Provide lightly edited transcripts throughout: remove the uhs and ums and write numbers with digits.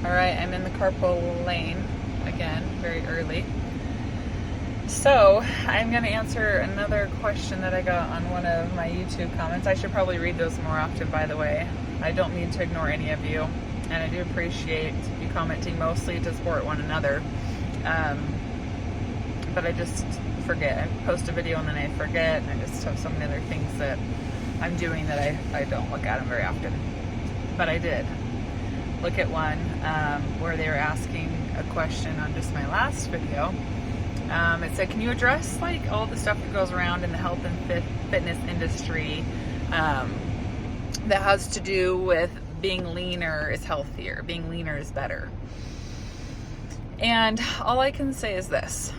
All right, I'm in the carpool lane again, very early. So I'm going to answer another question that I got on one of my YouTube comments. I should probably read those more often, by the way. I don't mean to ignore any of you, and I do appreciate you commenting mostly to support one another. But I just forget. I post a video and then I forget, and I just have so many other things that I'm doing that I don't look at them very often. But I did look at one where they were asking a question on just my last video. It said, can you address like all the stuff that goes around in the health and fitness industry that has to do with being leaner is healthier, being leaner is better? And all I can say is this,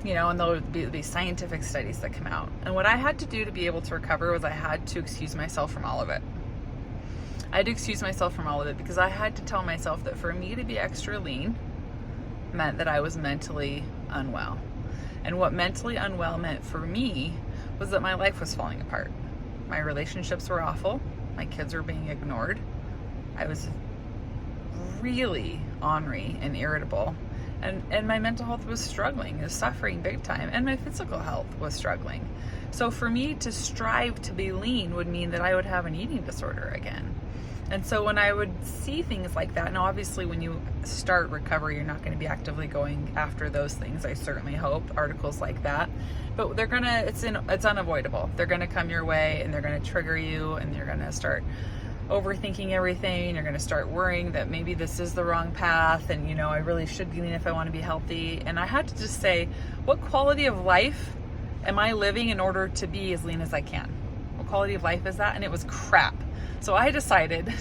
and there'll be scientific studies that come out. And what I had to do to be able to recover was I had to excuse myself from all of it. I had to excuse myself from all of it because I had to tell myself that for me to be extra lean meant that I was mentally unwell. And what mentally unwell meant for me was that my life was falling apart. My relationships were awful. My kids were being ignored. I was really ornery and irritable. And my mental health was struggling, was suffering big time. And my physical health was struggling. So for me to strive to be lean would mean that I would have an eating disorder again. And so when I would see things like that, now obviously when you start recovery, you're not going to be actively going after those things. I certainly hope, articles like that, but it's unavoidable. They're going to come your way and they're going to trigger you, and you're going to start overthinking everything. You're going to start worrying that maybe this is the wrong path, and I really should be lean if I want to be healthy. And I had to just say, what quality of life am I living in order to be as lean as I can? What quality of life is that? And it was crap. So I decided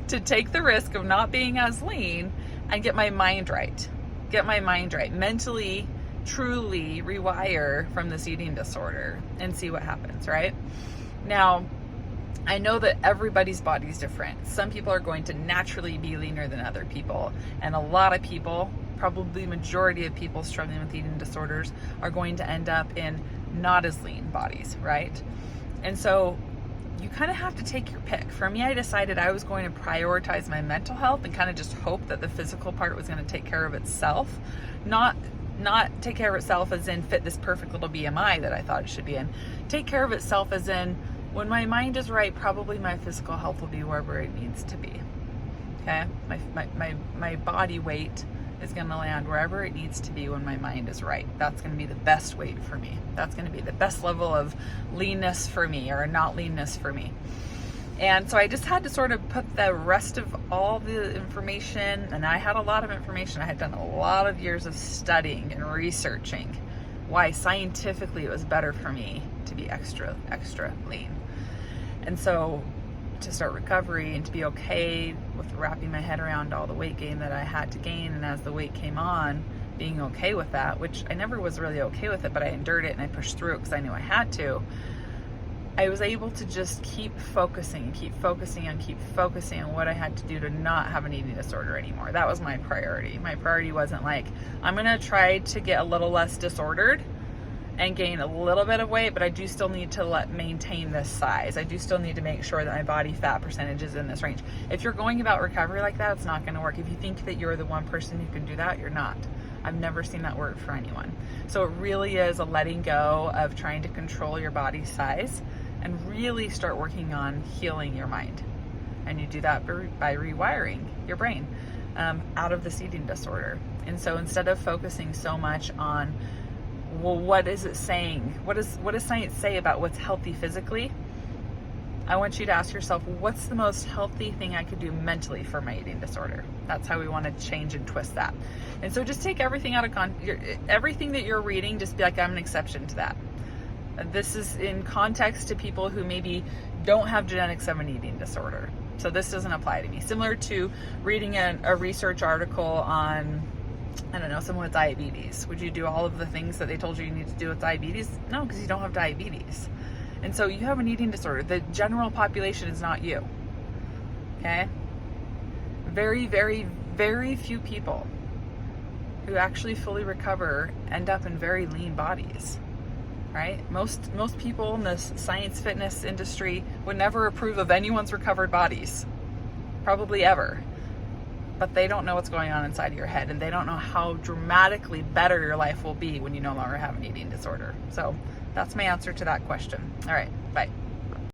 to take the risk of not being as lean and get my mind right. Mentally, truly rewire from this eating disorder and see what happens, right? Now, I know that everybody's body is different. Some people are going to naturally be leaner than other people. And a lot of people, probably majority of people struggling with eating disorders, are going to end up in not as lean bodies, right? And so you kind of have to take your pick. For me, I decided I was going to prioritize my mental health and kind of just hope that the physical part was going to take care of itself. Not take care of itself as in fit this perfect little BMI that I thought it should be in. Take care of itself as in when my mind is right, probably my physical health will be wherever it needs to be. Okay? My body weight is going to land wherever it needs to be when my mind is right. That's going to be the best weight for me. That's going to be the best level of leanness for me, or not leanness for me. And so I just had to sort of put the rest of all the information, and I had a lot of information. I had done a lot of years of studying and researching why scientifically it was better for me to be extra lean. And so to start recovery and to be okay with wrapping my head around all the weight gain that I had to gain, and as the weight came on, being okay with that, which I never was really okay with it, but I endured it and I pushed through it because I knew I had to. I was able to just keep focusing on what I had to do to not have an eating disorder anymore. That was my priority. My priority wasn't like, I'm going to try to get a little less disordered and gain a little bit of weight, but I do still need to maintain this size. I do still need to make sure that my body fat percentage is in this range. If you're going about recovery like that, it's not going to work. If you think that you're the one person who can do that, you're not. I've never seen that work for anyone. So it really is a letting go of trying to control your body size and really start working on healing your mind. And you do that by rewiring your brain out of this eating disorder. And so instead of focusing so much on, well, what is it saying? What does science say about what's healthy physically? I want you to ask yourself, what's the most healthy thing I could do mentally for my eating disorder? That's how we want to change and twist that. And so just take everything out of everything that you're reading, just be like, I'm an exception to that. This is in context to people who maybe don't have genetics of an eating disorder. So this doesn't apply to me. Similar to reading a research article on, I don't know, someone with diabetes. Would you do all of the things that they told you need to do with diabetes? No, because you don't have diabetes. And so you have an eating disorder. The general population is not you. Okay? Very, very, very few people who actually fully recover end up in very lean bodies. Right? Most people in the science fitness industry would never approve of anyone's recovered bodies. Probably ever. but they don't know what's going on inside of your head, and they don't know how dramatically better your life will be when you no longer have an eating disorder. So that's my answer to that question. All right, bye.